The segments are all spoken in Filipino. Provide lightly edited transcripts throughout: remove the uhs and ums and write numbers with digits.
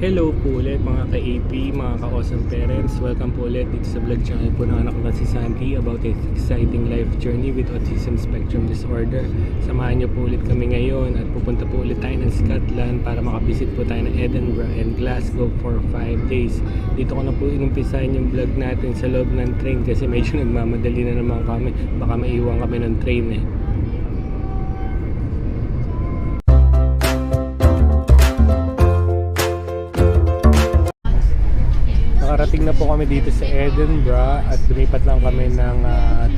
Hello po ulit mga ka-AP, mga ka-awesome parents. Welcome po ulit dito sa vlog channel po ng anak na si Santi about his exciting life journey with autism spectrum disorder. Samahan niyo po ulit kami ngayon at pupunta po ulit tayo ng Scotland para makabisit po tayo ng Edinburgh and Glasgow for 5 days. Dito ko na po inumpisahan yung vlog natin sa loob ng train kasi medyo nagmamadali na naman kami. Baka maiwan kami ng train eh. Nakarating na po kami dito sa Edinburgh at lumipat lang kami ng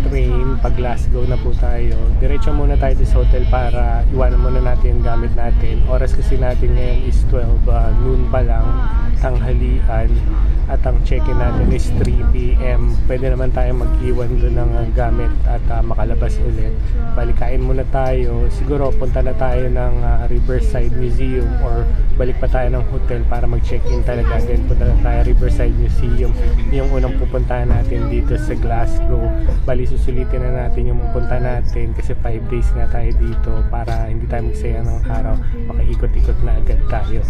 train. Pag Glasgow na po tayo. Diretso muna tayo sa hotel para iwanan muna natin yung gamit natin. Oras kasi natin ngayon is 12 noon pa lang, tanghalian. At ang check-in natin is 3 PM. Pwede naman tayo mag-iwan doon ng gamit at makalabas ulit. Balikain muna tayo. Siguro punta na tayo ng Riverside Museum or balik pa tayo ng hotel para mag-check-in talaga. Then punta na tayo Riverside Museum. Yung unang pupuntahan natin dito sa Glasgow. Bali susulitin na natin yung pupunta natin kasi 5 days na tayo dito para hindi tayo magsayang ng araw. Makaikot-ikot na agad tayo.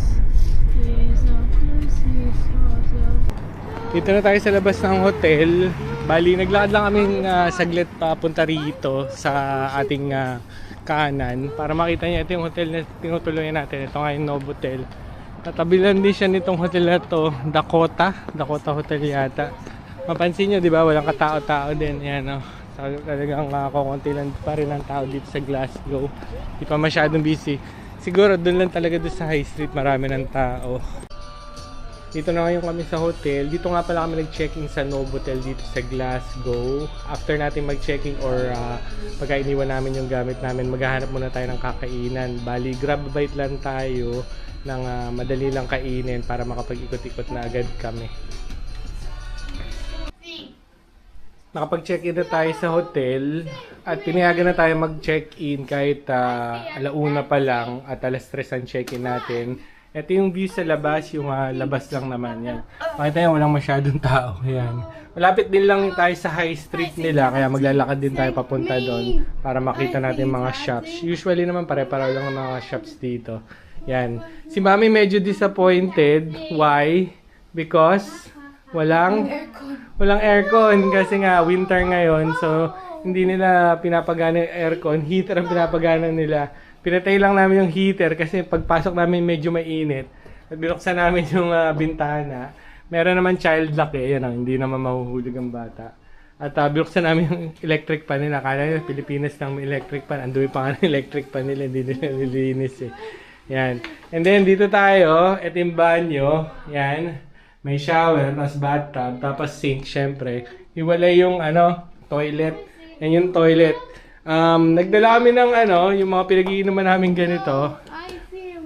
Dito na tayo sa labas ng hotel. Bali, naglakad lang kaming saglit papunta rito sa ating kanan para makita niya ito yung hotel na tinutuloyan natin. Ito nga yung Novotel. Tatabilan din siya nitong hotel na to, Dakota Hotel yata. Mapansin nyo, di ba? Walang katao-tao din. Yan, oh. Talagang kukunti lang pa rin ang tao dito sa Glasgow. Di pa masyadong busy. Siguro doon lang talaga doon sa High Street marami ng tao. Dito na ngayon kami sa hotel. Dito nga pala kami nag-check-in sa Novotel dito sa Glasgow. After natin mag-check-in or pagka iniwan namin yung gamit namin, maghahanap muna tayo ng kakainan. Bali, grab bite lang tayo ng madali lang kainin para makapag-ikot-ikot na agad kami. Nakapag-check-in na tayo sa hotel at pinayagan na tayo mag-check-in kahit alauna pa lang at alas 3 ang check-in natin. Ito yung view sa labas, yung labas lang naman yan. Makita nyo, walang masyadong tao. Yan. Malapit din lang tayo sa high street nila, kaya maglalakad din tayo papunta doon para makita natin mga shops. Usually naman pare-pareho lang ang mga shops dito. Yan. Si Mami medyo disappointed. Why? Because walang aircon kasi nga winter ngayon. So, hindi nila pinapagana yung aircon. Heater ang pinapagana nila. Pinatay lang namin yung heater kasi pagpasok namin medyo mainit. At binuksan namin yung bintana. Meron naman child lock eh. Yan, hindi naman mahuhulog ang bata. At binuksan namin yung electric pan nila. Akala nila Pilipinas lang may electric pan. Anduwi pa nga ng electric pan nila. Hindi nila nilinis eh. Yan. And then dito tayo. Ito yung banyo. Yan. May shower. Tapos bathtub. Tapos sink syempre. Iwalay yung toilet. Yan yung toilet. Nagdala kami ng yung mga pinag-iinuman namin ganito.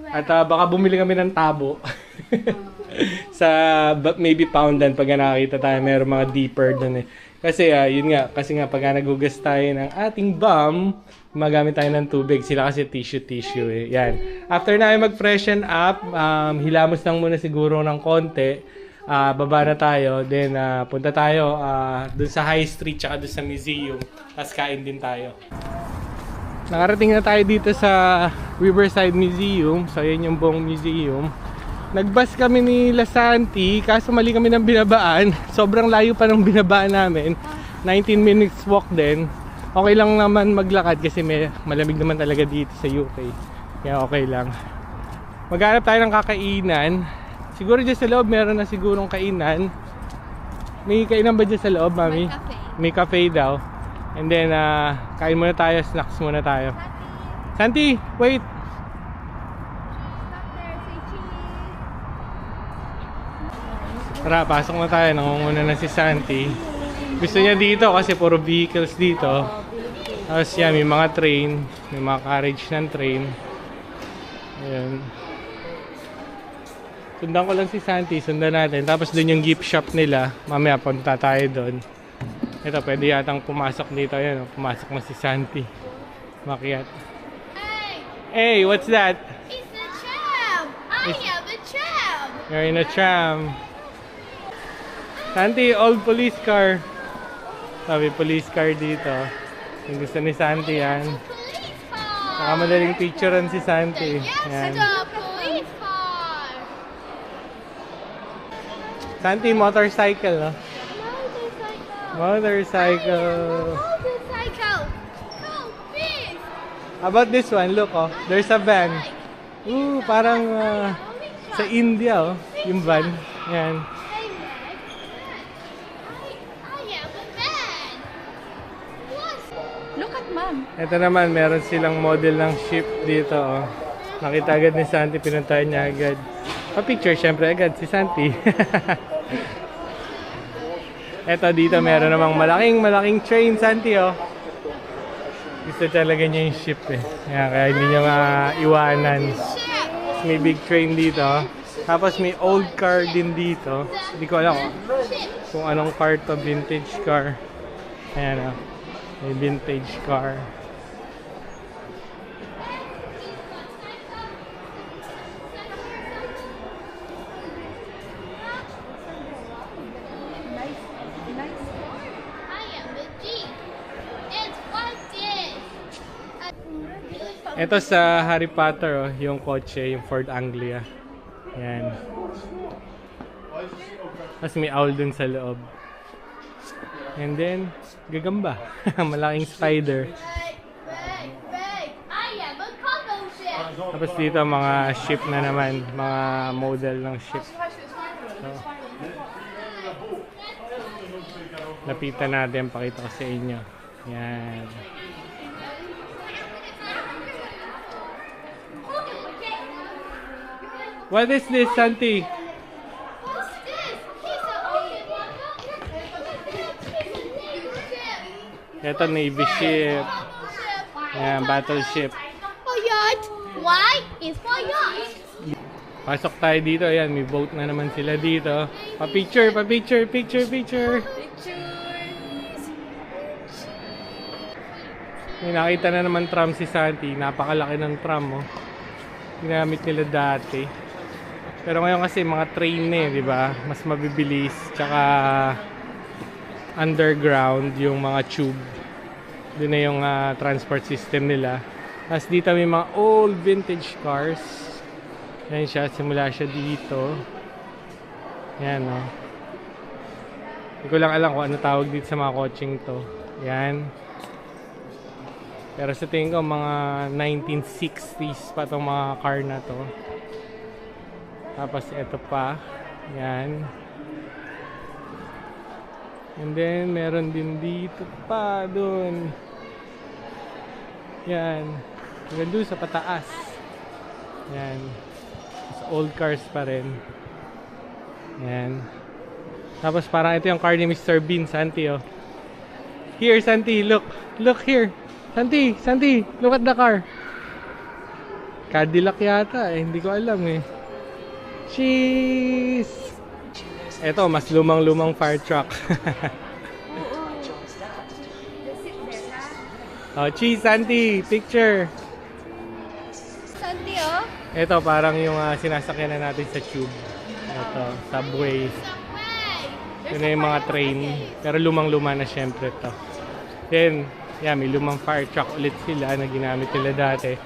At baka bumili kami ng tabo. Sa maybe Poundland pag nakakita tayo, mayroong mga deeper doon eh. Kasi yun nga, pag nagugas tayo ng ating bum, magamit tayo ng tubig. Sila kasi tissue eh. Yan. After na mag-freshen up, hilamos lang muna siguro ng konti. Baba na tayo, then punta tayo dun sa High Street tsaka dun sa museum, tapos kain din tayo. Nakarating na tayo dito sa Riverside Museum. So yan yung buong museum. Nagbus kami ni Santi, kaso mali kami ng binabaan. Sobrang layo pa ng binabaan namin, 19 minutes walk din. Okay lang naman maglakad kasi malamig naman talaga dito sa UK, kaya okay lang. Maghanap tayo ng kakainan. Siguro dyan sa loob meron na sigurong kainan. May kainan ba dyan sa loob, Mami? May cafe daw. And then, kain muna tayo, snacks muna tayo. Santi, wait! Tara, pasok na tayo. Nangunguna na si Santi. Gusto niya dito kasi puro vehicles dito. Tapos yan, may mga train. May mga carriage ng train. Ayan. Sundan ko lang si Santi, sundan natin. Tapos doon yung gift shop nila. Mamaya punta tayo doon. Ito, pwede yatang pumasok dito. Ayan, pumasok na si Santi. Makiat. Hey, what's that? It's the tram! I have a tram! You're in a tram. Santi, old police car. Sabi, police car dito. Yung gusto ni Santi yan. Police car! Nakamadaling picturean si Santi. Yes, Yan. the police car! Santi, motorcycle, no? Motorcycle. Motorcycle. Motorcycle. So big. How about this one? Look, oh. There's a van. Ooh, parang sa India, oh. Yung van. Yan. Hey, Mac. I have a van. What? Look at mom. Ito naman, meron silang model ng ship dito, oh. Nakita agad ni Santi, pinuntahan niya agad. Pa-picture, syempre agad si Santi. Ito dito, meron namang malaking train, Santi, oh. Gusto talaga niya yung ship, eh. Kaya hindi niya maiwanan. May big train dito. Tapos may old car din dito. Hindi ko alam kung anong car to, vintage car. Ayan, oh. May vintage car. I am a Jeep. It's like this. Ito sa Harry Potter, oh, yung kotse, yung Ford Anglia. Yan. Tapos may owl dun sa loob. And then, gagamba. Malaking spider. I am a cargo ship. Tapos dito mga ship na naman. Mga model ng ship. So, lapitan natin, pakita ko sa inyo. Yan. What is this, Santi? What's this? He's an open one. Ito, Navy ship. Yan, battleship. For yacht. Why? It's for yacht. Pasok tayo dito. Ayan, may boat na naman sila dito. Pa-picture, pa-picture, picture. Pictures. May nakita na naman tram si Santi. Napakalaki ng tram, oh. Ginamit nila dati. Pero ngayon kasi mga train na, di ba? Mas mabibilis. Tsaka underground yung mga tube. Doon na yung transport system nila. Tapos dito may mga old vintage cars. Yan siya. Simula siya dito. Yan, oh. Hindi ko lang alam kung ano tawag dito sa mga kotseng to. Yan. Pero sa tingin ko, mga 1960s pa itong mga car na to. Tapos ito pa. Yan. And then, meron din dito pa, dun. Yan. Hanggang doon sa pataas. Yan. Tapos old cars pa rin. Yan. Tapos parang ito yung car ni Mr. Bean, Santi, oh. Here, Santi, look. Look here. Santi, Santi, look at the car. Cadillac yata, eh. Hindi ko alam, eh. Cheese! Ito, mas lumang-lumang fire truck. Oh, cheese, Santi, picture. Santi, oh. Ito, parang yung sinasakyan na natin sa tube. Ito, subway. Yun na yung mga train. Pero lumang-luma na syempre to. Then, yeah, may lumang fire truck ulit sila na ginamit nila dati.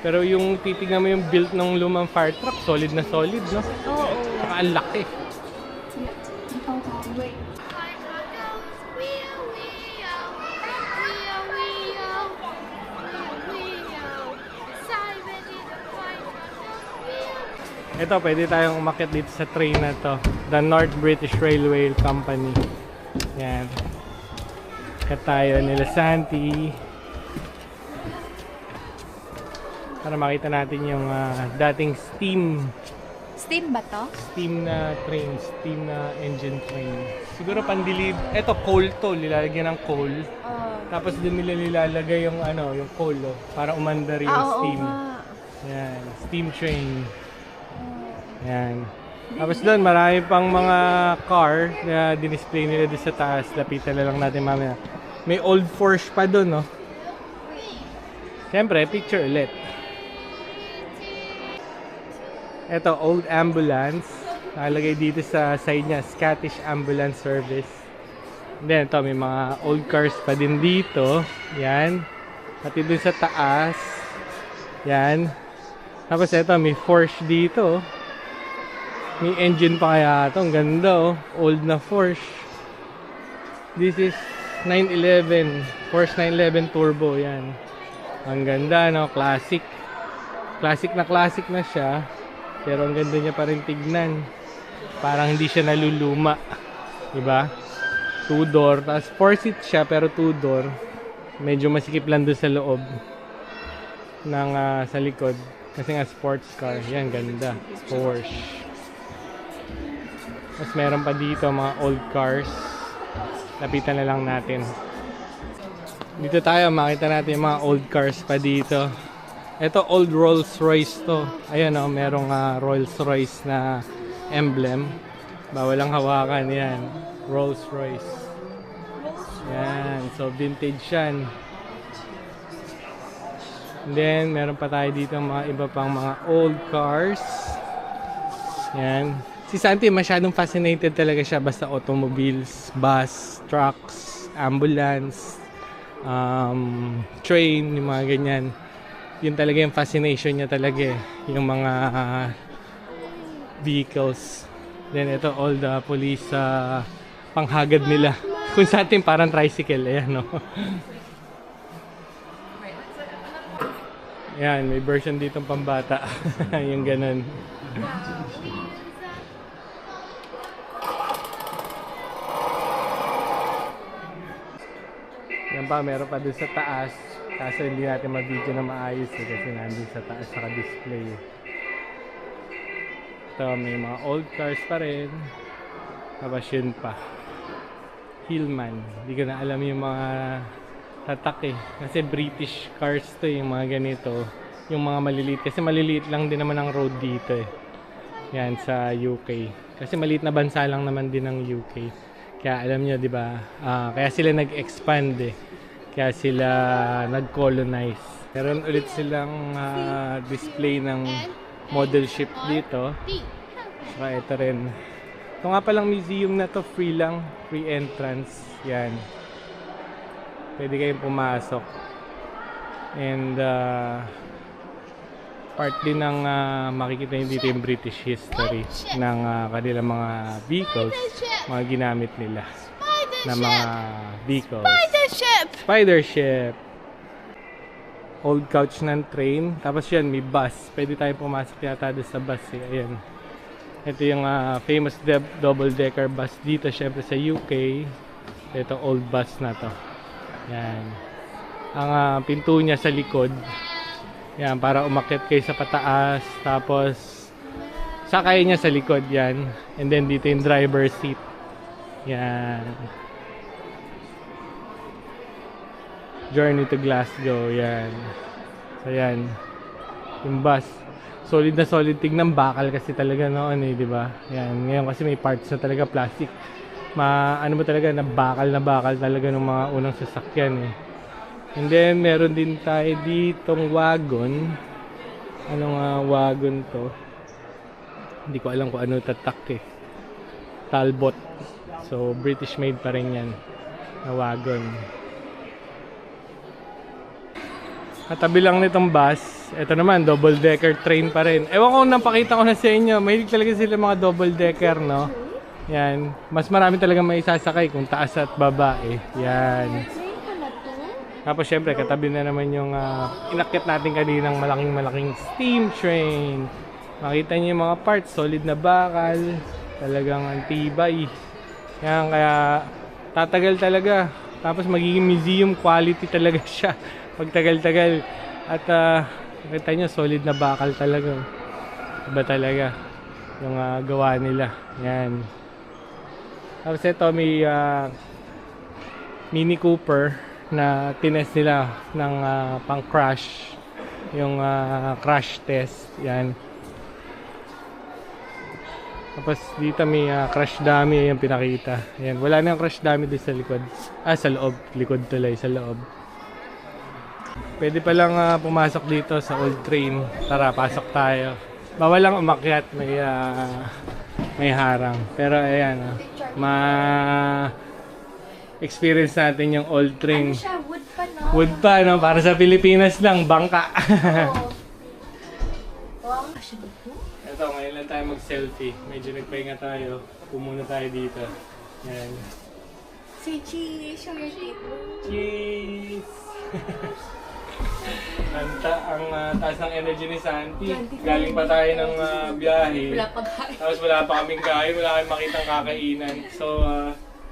Pero yung titignan mo yung build ng lumang fire truck, solid na solid, no? Oo. Saka ang laki. Wait. Ito, pwede tayong umakyat dito sa train na to. The North British Railway Company. Yan. Umakyat tayo nila Santi. Para makita natin yung dating Steam ba to? steam na train, steam na engine train. Siguro pandilib. Ito, coal to. Nilalagyan ng coal. Oh. Tapos din nila nilalagay yung yung coal, oh, para umandar yung steam. Yan, steam train. Yan. Tapos doon, marami pang mga car na dinisplay nila doon sa taas. Lapitan na lang natin mamaya. May old Porsche pa doon, no? Siyempre, picture ulit. Ito, old ambulance. Nakalagay dito sa side niya, Scottish Ambulance Service. And then, ito, may mga old cars pa din dito. Yan. Pati doon sa taas. Yan. Tapos ito, may Porsche dito. May engine pa kaya ito. Ang ganda oh. Old na Porsche. This is 911. Porsche 911 Turbo. Yan. Ang ganda no. Classic. Classic na siya. Pero ang ganda niya pa rin tignan. Parang hindi siya naluluma. Diba? 2-door. Tapos 4-seat siya pero 2-door. Medyo masikip lang doon sa loob. Ng sa likod. Kasi nga sports car. Yan, ganda. Porsche. Tapos meron pa dito mga old cars. Lapitan na lang natin. Dito tayo, makita natin yung mga old cars pa dito. Ito, old Rolls Royce to. Ayan o, merong Rolls Royce na emblem. Bawal ang hawakan, yan. Rolls Royce. Yan, so vintage yan. And then, meron pa tayo dito mga iba pang mga old cars. Yan. Si Santi, masyadong fascinated talaga siya basta automobiles, bus, trucks, ambulance, train, yung mga ganyan. Yun talaga yung fascination niya talaga eh. Yung mga vehicles. Then ito, all the police panghagad nila. Kung sa atin parang tricycle, ayan no. Ayan, may version dito pambata. Yung ganun. Yan pa, meron pa doon sa taas. Kaso hindi natin ma-video na maayos eh, kasi nandun sa taas naka-display. Ito, may mga old cars pa rin. Tapos yun pa. Hillman. Hindi ko na alam yung mga tatak eh. Kasi British cars to yung mga ganito. Yung mga maliliit. Kasi maliliit lang din naman ang road dito eh. Yan sa UK. Kasi maliit na bansa lang naman din ng UK. Kaya alam nyo, di ba? Kaya sila nag-expand eh. Kaya sila nag-colonize. Meron ulit silang display ng model ship dito. Saka ito rin. Ito nga palang museum na to, free lang. Free entrance. Yan. Pwede kayong pumasok. And part din ng makikita nyo dito yung British history ng kanilang mga vehicles, mga ginamit nila na mga vehicles. Spider ship. Old couch ng train. Tapos yan, may bus. Pwede tayo pumasok yata doon sa bus eh. Ayan. Ito yung famous double-decker bus dito, syempre sa UK. Ito old bus na to. Yan. Ang pinto niya sa likod. Yan, para umakyat kayo sa pataas. Tapos, sakay niya sa likod yan. And then dito yung driver seat. Yan. Journey to Glasgow. Yan. So, yan. Yung bus. Solid na solid. Tignan bakal kasi talaga noon eh, di ba? Yan. Ngayon kasi may parts na talaga plastic. Ano ba talaga, na bakal talaga ng mga unang sasakyan eh. And then, meron din tayo ditong wagon. Anong wagon to? Hindi ko alam kung ano tatak eh. Talbot. So, British made pa rin yan. Na wagon. Katabi lang nitong bus. Ito naman, double-decker train pa rin. Ewan ko kung napakita ko na sa inyo. Mahilig talaga sila mga double-decker, no? Yan. Mas marami talaga may isasakay kung taas at baba eh. Yan. Tapos syempre, katabi na naman yung inakyat natin kaninang malaking steam train. Makita niyo yung mga parts, solid na bakal. Talagang antibay. Yan, kaya tatagal talaga. Tapos magiging museum quality talaga siya. Pagtagal-tagal. At nakita nyo, solid na bakal talaga. Iba talaga yung gawa nila. Yan. Tapos ito may Mini Cooper na tinest nila ng pang crash. Yung crash test. Yan. Tapos dito may crash dummy yung pinakita. Yan. Wala na yung crash dummy dito sa likod. Sa loob. Likod tuloy sa loob. Pwede pa lang pumasok dito sa old train. Tara, pasok tayo. Bawal lang umakyat, may harang. Pero ayan, experience natin yung old train. Ano siya? Wood pa, no? Wood pa, no? Para sa Pilipinas lang, bangka. Wow. Ito, ngayon lang tayo mag-selfie. Medyo nagpahinga tayo. Pumuna tayo dito. Yan. Say cheese. Show your teeth. Cheese! ang taas ng energy ni Santi. Galing pa tayo ng biyahe. Wala pa kain. Tapos wala pa kaming kain, wala kaming makitang kakainan. So,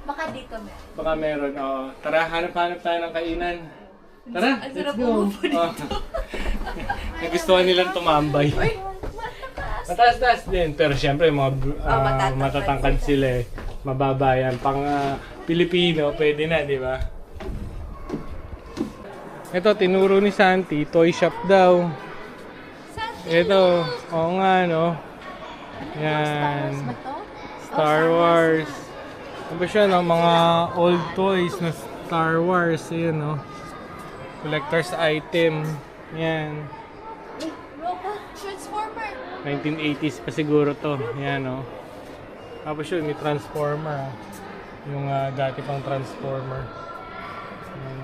Baka dito meron. baka meron. Oo. Tara, hanap-hanap tayo ng kainan. Tara, Ang let's sarap go. umupo dito. Oh. Nagustuhan nilang tumambay. Uy, matakas. Mataas-taas din. Pero syempre, mga matatangkad matatangkad sila eh. Mababa yan. Pang Pilipino, pwede na, di ba? Ito, tinuro ni Santi, toy shop daw. Ito, oo nga, no? Yan. Ba to? Star Wars. Ano ba siya, no? Mga old toys na Star Wars. Ayan, no? Collector's item. Yan. Roka, Transformer. 1980s pa siguro to. Yan, no? Tapos yun, may Transformer. Yung dati pang Transformer. Yan.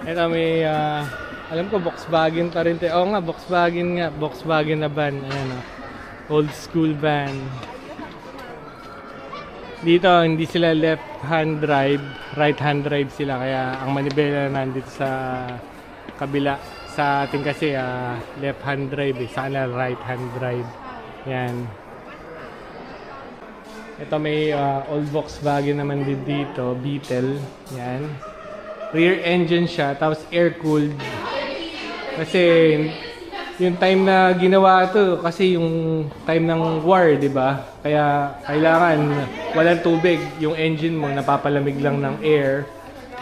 Ito may, alam ko Volkswagen pa rin. Oo nga, Volkswagen nga. Volkswagen na van. Ayan, old school van. Dito, hindi sila left-hand drive. Right-hand drive sila. Kaya ang manibela nandito sa kabila. Sa atin kasi, left-hand drive. Sa kanila, right-hand drive. Yan. Ito may old Volkswagen naman din dito. Beetle. Yan. Rear engine siya, tapos air-cooled. Kasi yung time na ginawa to, kasi yung time ng war, di ba? Kaya kailangan walang tubig. Yung engine mo, napapalamig lang ng air.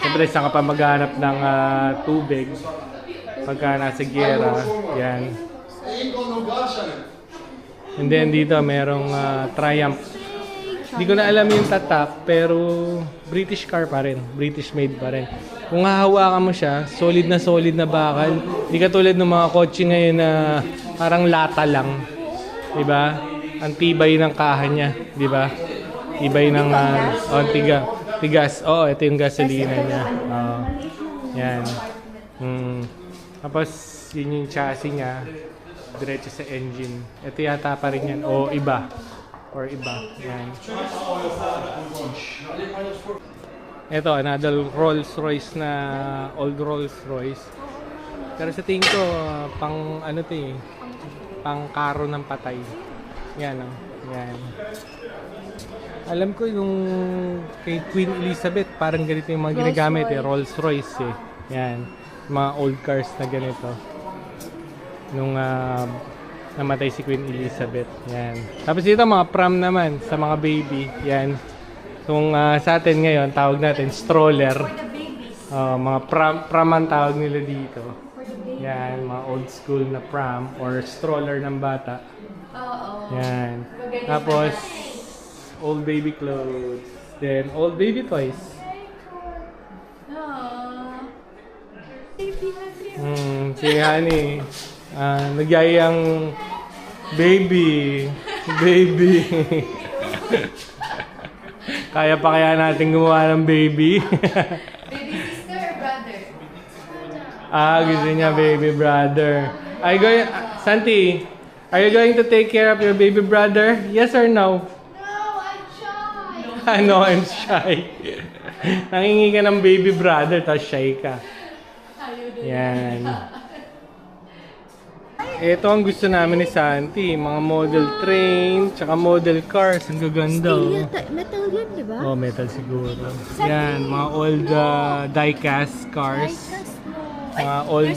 Siyempre, saan ka pa maghanap ng tubig pagka nasa giyera. Yan. And then dito, merong Triumph. Hindi ko na alam yung tatak, pero British car pa rin. British made pa rin. Kung hahawakan mo siya, solid na bakal. Hindi katulad ng mga kotse ngayon na parang lata lang. Diba? Ang tibay ng kaha niya. Diba? Tibay ng tigas. Oo, ito yung gasolina niya. Yan. Tapos, yun yung chassis niya. Diretso sa engine. Ito yata pa rin yan. O iba. Or iba. Yan. Ito, another Rolls Royce na old Rolls Royce. Pero sa tingin ko, pang ano to eh, pang karo ng patay. Yan o. Yan. Alam ko yung kay Queen Elizabeth, parang ganito yung mga ginagamit eh, Rolls Royce eh. Yan. Mga old cars na ganito. Nung namatay si Queen Elizabeth. Yan. Tapos dito mga pram naman sa mga baby. Yan. Kung sa atin ngayon, tawag natin stroller. Mga pram ang tawag nila dito. Yan, mga old school na pram or stroller ng bata. Yan. Tapos, old baby clothes. Then, old baby toys. Si Honey. Nagyayang baby. Kaya pa kaya natin gumawa ng baby? Baby sister or brother? Gusto niya baby brother. Santi, are you going to take care of your baby brother? Yes or no? No, I'm shy. No, I'm shy. Nangingi ka ng baby brother, tapos shy ka. Yan. Ito ang gusto namin ni Santi, mga model train, tsaka model cars. Ang gaganda. Metal yun, di ba? Oh, metal siguro. Yan, mga old die-cast cars. Mga old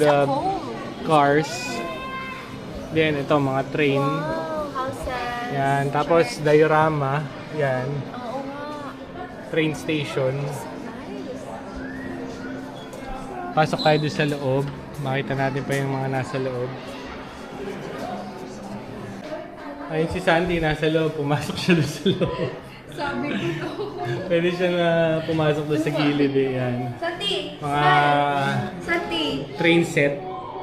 cars. Then, ito, mga train. Houses. Yan, tapos diorama. Yan, Oo nga. train station. Pasok tayo doon sa loob. Makita natin pa yung mga nasa loob. Ayun si Sandy, nasa loob. Pumasok siya doon sa loob. Sabi ko. Pwede siya na pumasok doon sa gilid eh. Yan. Santi, Mga Santi, train set.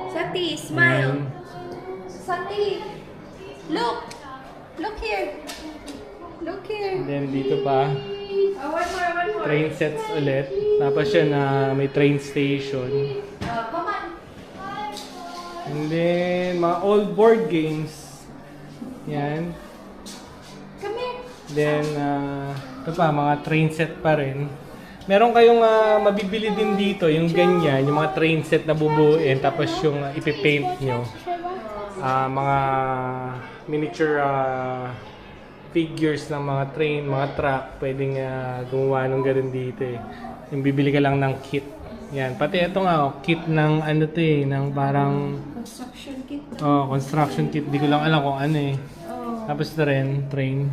Santi, smile. Yan. Santi, look. Look here. Look here. Then dito pa, One more. train sets ulit. Tapos siya na may train station. Come on. And then, mga old board games. Yan. Come here. Then, ito pa, mga train set pa rin. Meron kayong mabibili din dito, yung ganyan, yung mga train set na bubuin, tapos yung ipipaint nyo. Mga miniature figures ng mga train, mga truck, pwedeng gumawa ng ganun dito eh. Yung bibili ka lang ng kit. Yan, pati ito nga, kit ng ano to eh, ng parang Construction kit. construction kit. Di ko lang alam kung ano eh. Tapos na rin, train.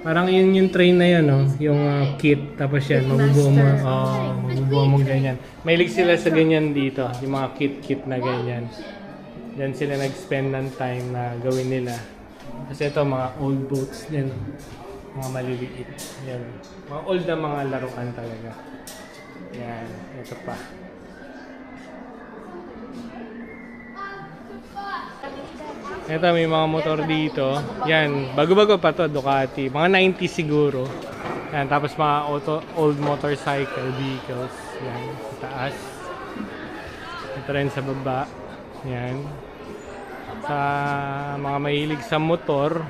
Parang yun yung train na yun, no? Yung kit, tapos yan, mabubuo mo. Mabubuo mo ganyan. Mahilig sila sa ganyan dito, yung mga kit-kit na ganyan. Yan sila nag-spend ng time na gawin nila. Kasi ito, mga old boats din. Mga maliliit. Yan. Mga old na mga laruan talaga. Yan. Ito pa. Ito, may mga motor dito. Yan. Bago-bago pa to, Ducati. Mga 90 siguro. Yan. Tapos mga old motorcycle vehicles. Yan. Sa taas. Ito rin sa baba. Yan. Sa mga mahilig sa motor,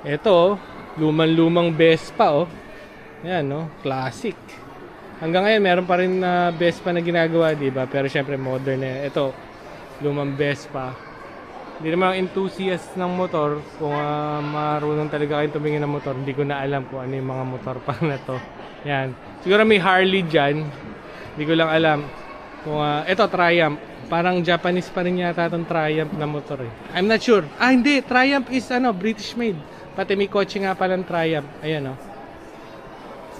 ito, lumang-lumang Vespa, oh. Yan, no? Classic. Hanggang ngayon, meron pa rin na Vespa na ginagawa, di ba? Pero syempre, modern na. Ito, lumang Vespa. Hindi naman enthusiast ng motor. Kung marunong talaga kayo tumingin ng motor, hindi ko na alam kung ano yung mga motor pa na to. Yan. Siguro may Harley dyan. Hindi ko lang alam. Kung, ito, Triumph. Parang Japanese pa rin yata itong Triumph na motor eh. I'm not sure. Hindi. Triumph is British made. Pati may kotse nga palang Triumph. Ayan, oh.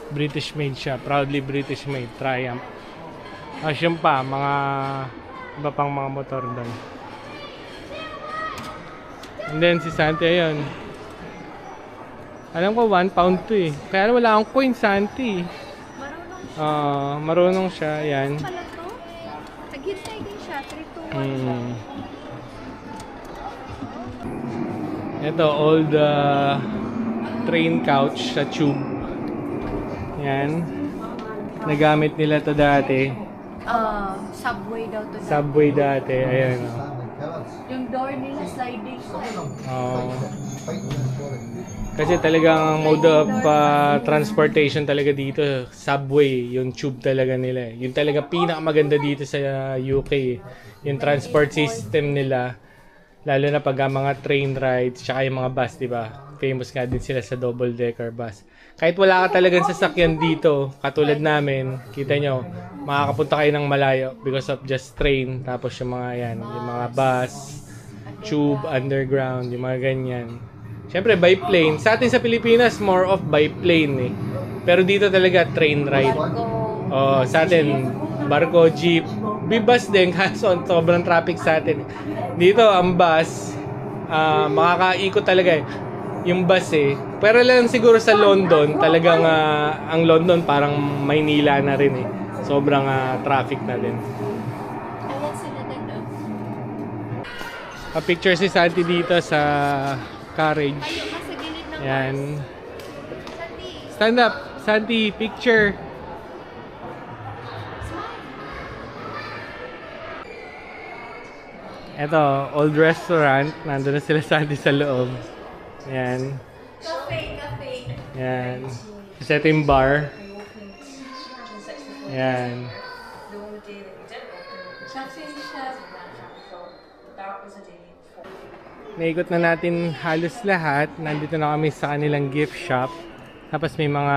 British made siya. Proudly British made. Triumph. Yun pa. Mga iba pang mga motor doon. And then si Santi, ayun. Alam ko 1 pound to eh. Kaya wala akong coin, Santi. Marunong siya. Yan. Pala to? Naghintay din siya. 3 to 1. Ito, old train couch sa tube. Yan. Nagamit nila to dati. Subway daw to. Subway dati. Ayan. Yung door nila sliding. Kasi talagang mode of transportation talaga dito, subway, yung tube talaga nila. Yung talaga pinakamaganda dito sa UK. Yung transport system nila, lalo na pag mga train rides, tsaka yung mga bus, di ba? Famous nga din sila sa double-decker bus. Kahit wala ka talagang sasakyan dito, katulad namin, kita nyo, makakapunta kayo ng malayo because of just train, tapos yung mga yan, yung mga bus, tube, underground, yung mga ganyan. Siyempre, by plane. Sa atin sa Pilipinas, more of by plane eh. Pero dito talaga, train ride. Sa atin, barko, jeep, bus din, kaso sobrang traffic sa atin. Dito, ang bus, makakaikot talaga eh. Yung bus eh. Pero lang siguro sa London, talagang ang London parang Maynila na rin eh. Sobrang traffic na din. Ayan sila din doon. Pa-picture si Santi dito sa carriage. Tayo ka sa gilid ng Yan. Santi. Stand up, Santi, picture. Ito, old restaurant. Nandun na sila Santi sa loob. Yan. Cafe. Yan. Kasi ito yung bar. Yan. Naikot na natin halos lahat. Nandito na kami sa kanilang gift shop. Tapos may mga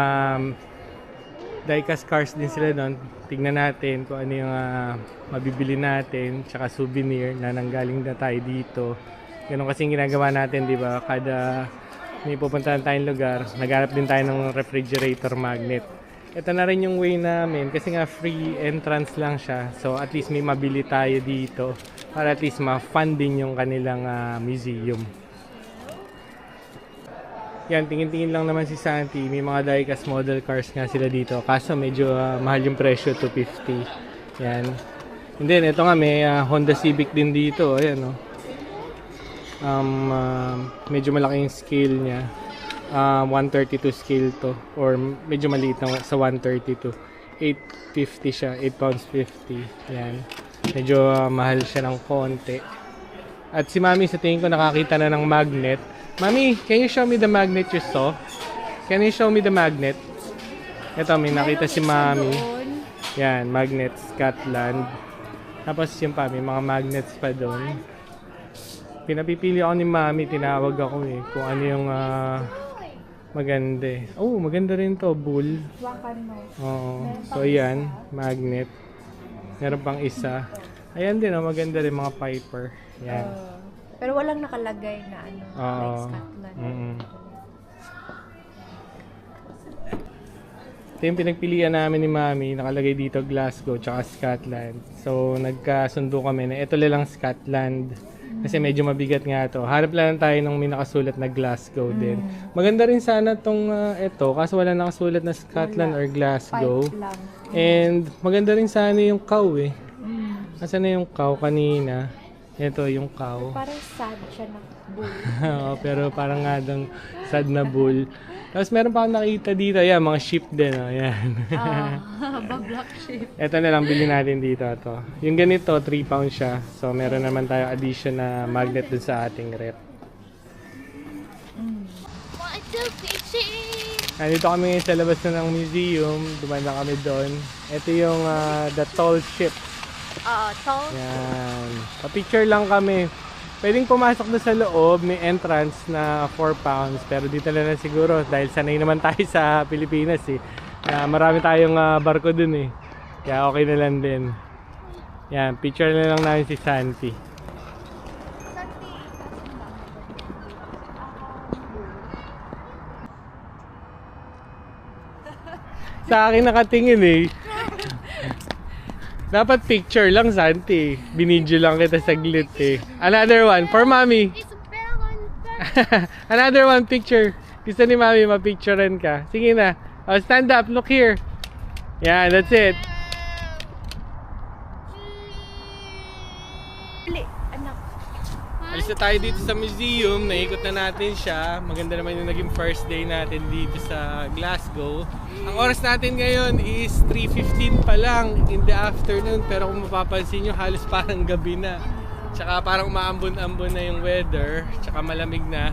diecast cars din sila doon. Tignan natin kung ano yung mabibili natin. Tsaka souvenir na nanggaling na tayo dito. Ganun kasing ginagawa natin, di ba? Kada may pupuntahan tayong lugar, naghanap din tayo ng refrigerator magnet. Ito na rin yung way namin kasi nga free entrance lang siya. So at least may mabili tayo dito para at least ma-fund din yung kanilang museum. Yan, tingin-tingin lang naman si Santi. May mga diecast model cars nga sila dito. Kaso medyo mahal yung presyo, $250. Yan. And then ito nga may Honda Civic din dito. Ayan, no? Medyo malaki yung scale niya. 132 scale to, or medyo maliit na sa 132. 850 siya, 8 pounds 50. Yan. Medyo mahal siya ng konti. At si Mami sa tingin ko nakakita na ng magnet. Mami, can you show me the magnet you saw? Can you show me the magnet? Ito, may nakita si Mami. Yan, magnet Scotland. Tapos yung pa, may mga magnets pa doon. Pinapipili ako ni Mami, tinawag ako eh. Kung ano yung maganda eh. Oh, maganda rin to, bull. Oo. So, ayan, magnet. Meron pang isa. Ayan din, maganda rin mga Piper. Yan. Pero walang nakalagay na ano, like Scotland. Ito yung pinagpilian namin ni Mami. Nakalagay dito Glasgow tsaka Scotland. So, nagkasundo kami na ito lang Scotland. Kasi medyo mabigat nga to. Hanap lang tayo ng may nakasulat na Glasgow din. Maganda rin sana tong ito. Kaso wala nakasulat na Scotland or Glasgow. Pipe lang. And maganda rin sana yung cow eh. Nasaan na yung cow kanina? Ito yung cow. Parang sad siya na bull. Oo, pero parang nga dang sad na bull. Tapos meron pa akong nakita dito. Ayan, mga sheep din. Oh. Ayan. Black sheep. Ito na lang bilhin natin dito. To. Yung ganito, 3 pounds siya. So meron naman tayo addition na magnet dun sa ating rep. Want to fishing? Nandito kami ngayon sa labas na ng museum. Dumanda kami doon. Ito yung the tall ship. Tall. Yan. Pa-picture lang kami. Pwedeng pumasok na sa loob, may entrance na 4 pounds. Pero dito lang na siguro dahil sanay naman tayo sa Pilipinas eh. Marami tayong barko dun eh. Kaya okay na lang din. Yan, picture na lang namin si Santi. Sa akin nakatingin eh. Dapat picture lang, Santi. Binidyo lang kita saglit eh. Another one, for Mami. It's a bell on the Another one, picture. Gusto ni Mami mapicturean ka. Sige na. Oh, stand up, look here. Yeah, that's it. Anak. Alis na tayo dito sa museum. Naikot na natin siya. Maganda naman yung naging first day natin dito sa Glasgow. Ang oras natin ngayon is 3:15 pa lang in the afternoon. Pero kung mapapansin nyo, halos parang gabi na. Tsaka parang umaambon-ambon na yung weather. Tsaka malamig na.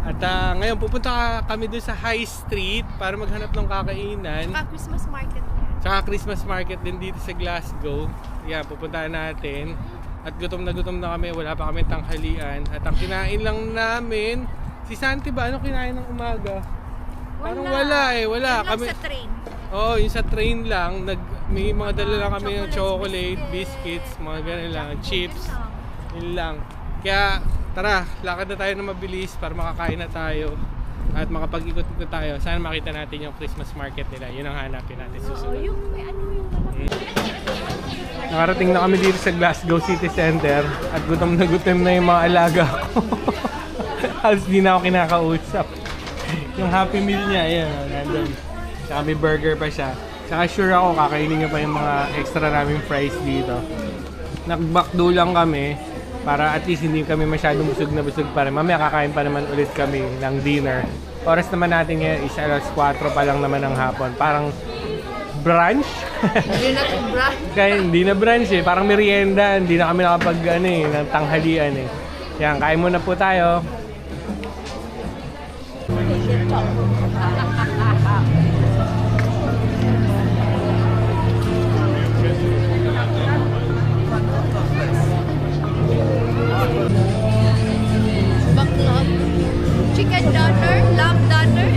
At ngayon pupunta kami doon sa High Street para maghanap ng kakainan. Christmas market. Tsaka Christmas market din dito sa Glasgow. Yan, pupuntahan natin. At gutom na kami, wala pa kami tanghalian. At ang kinain lang namin, si Santi ba? Ano kinain ng umaga? Parang wala eh, wala. Kami, Sa train. oh, yung sa train lang, may mga dala lang kami ng chocolate, biscuits, mga ganun lang, chips. Yun lang. Kaya tara, lakad na tayo na mabilis para makakain na tayo. At makapag-ikot na tayo. Sana makita natin yung Christmas market nila. Yun ang hanapin natin susunod. Yung ano yung Nakarating na kami dito sa Glasgow City Center at gutom na yung mga alaga ko. Halos di na ako kinakausap. Yung Happy Meal niya, ayan, nandun. Tsaka may burger pa siya. Tsaka sure ako, kakainin niya pa yung mga extra naming fries dito. Nag-backdo lang kami para at least hindi kami masyadong busog na busog pa rin. Mamaya kakain pa naman ulit kami ng dinner. Oras naman natin ngayon is alas 4 pa lang naman ng hapon. Parang brunch? Hindi na to brunch. Kaya hindi na brunch eh. Parang merienda. Hindi na kami nakapag ng tanghalian eh. Yan, kain muna po tayo. Baklava. Chicken doner, lamb doner.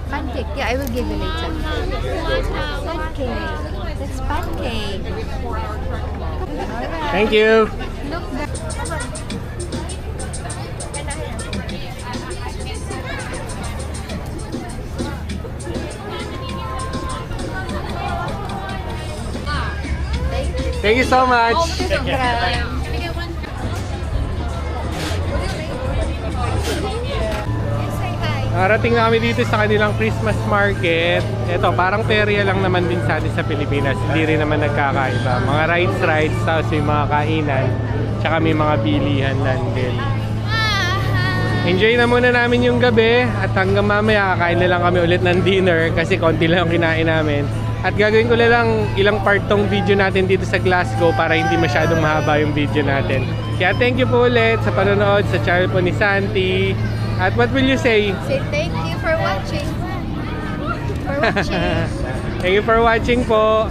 Pancake. Yeah, I will give you later. Pancake. That's pancake. Thank you! Look, that. Thank you so much. Nakarating na kami dito sa kanilang Christmas market. Ito, parang perya lang naman din sa atin sa Pilipinas. Hindi rin naman nagkakaiba. Mga rides, tapos yung mga kainan. Tsaka may mga bilihan lang din. Enjoy na muna namin yung gabi. At hanggang mamaya, kakain na lang kami ulit ng dinner. Kasi konti lang yung kinain namin. At gagawin ko na lang ilang part tong video natin dito sa Glasgow para hindi masyadong mahaba yung video natin. Kaya thank you po ulit sa panonood sa channel po ni Santi. At what will you say? Say thank you for watching. Thank you for watching po.